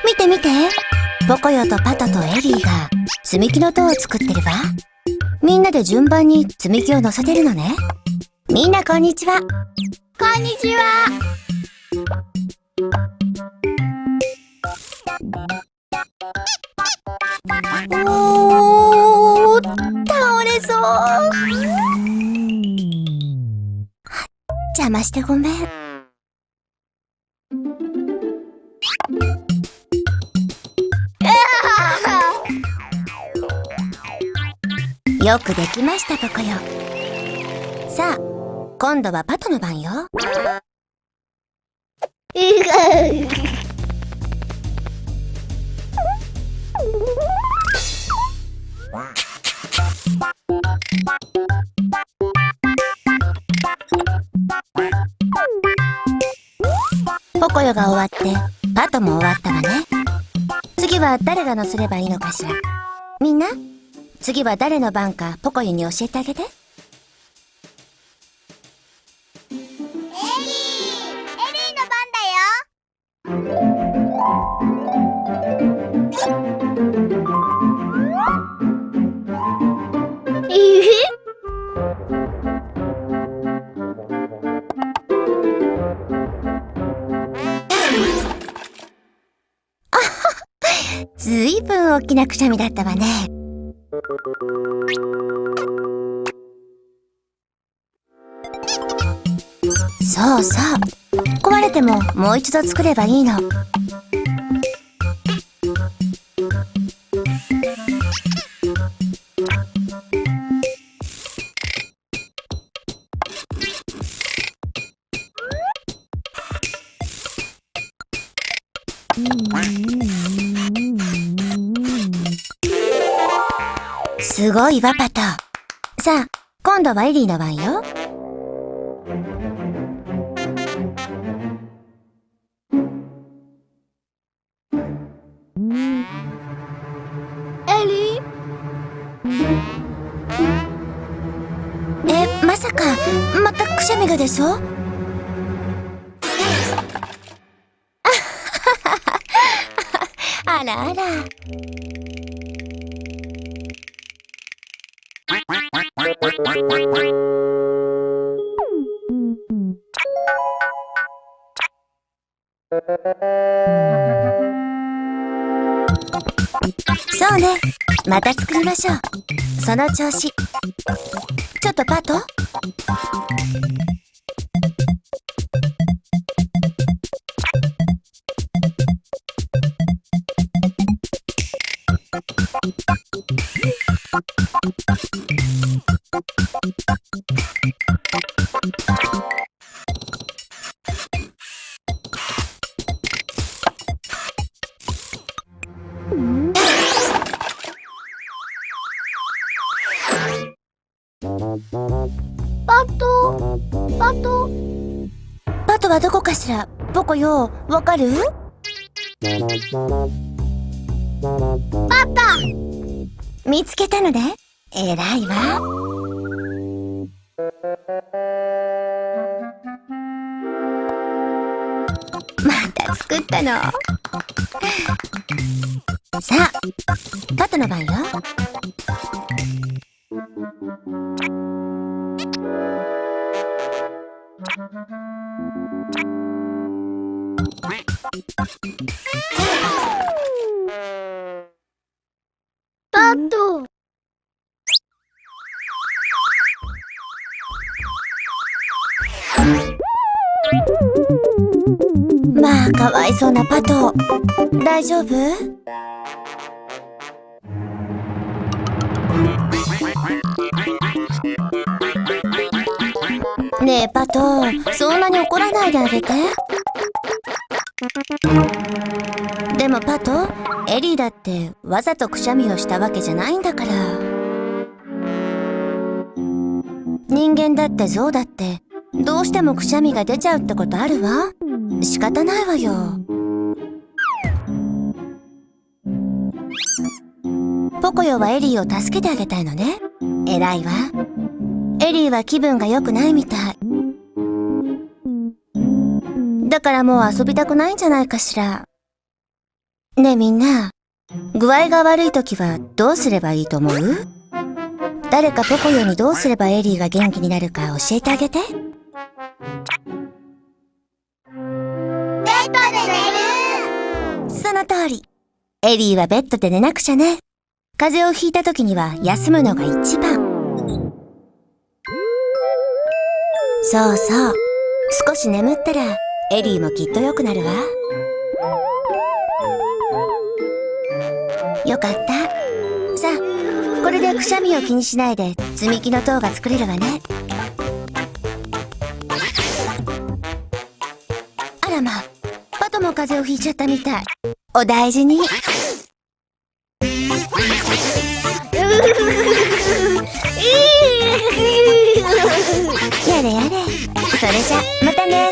見て見て。ポコヨとパトとエリーが積み木の塔を作ってるわ。みんなで順番に積み木を乗せてるのね。みんなこんにちは。こんにちは。おー、倒れそう。邪魔してごめん。よくできました、ポコヨ。さあ、今度はパトの番よ。ポコヨが終わってパトも終わったわね。次は誰が乗せればいいのかしら。みんな、次は誰の番かポコヨに教えてあげて。エリーの番だよ。ずいぶん大きなくしゃみだったわね。そうそう、壊れてももう一度作ればいいの。すごいわ、パト。さあ、今度はエリーの番よ。エリー？まさか、またくしゃみが出そう？あらあら。そうね、また作りましょう。その調子。ちょっとパト。パトはどこかしら。ポコヨ、わかる？パパ！見つけたのね。えらいわ。また作ったの。さあ、パトの番よ。パト。まあ、かわいそうなパト。大丈夫？ねえ、パト、そんなに怒らないであげて。でもパト、エリーだってわざとくしゃみをしたわけじゃないんだから。人間だって象だってどうしてもくしゃみが出ちゃうってことあるわ。仕方ないわよ。ポコヨはエリーを助けてあげたいのね。偉いわ。エリーは気分が良くないみたい。だからもう遊びたくないんじゃないかしら。ねえみんな、具合が悪いときはどうすればいいと思う？誰かポコヨにどうすればエリーが元気になるか教えてあげて。ベッドで寝る。その通り。エリーはベッドで寝なくちゃね。風邪をひいたときには休むのが一番。そうそう。少し眠ったらエリーもきっと良くなるわ。よかった。さあ、これでくしゃみを気にしないで積み木の塔が作れるわね。あらま、パトも風邪をひいちゃったみたい。お大事に。やれやれ。それじゃ、またね。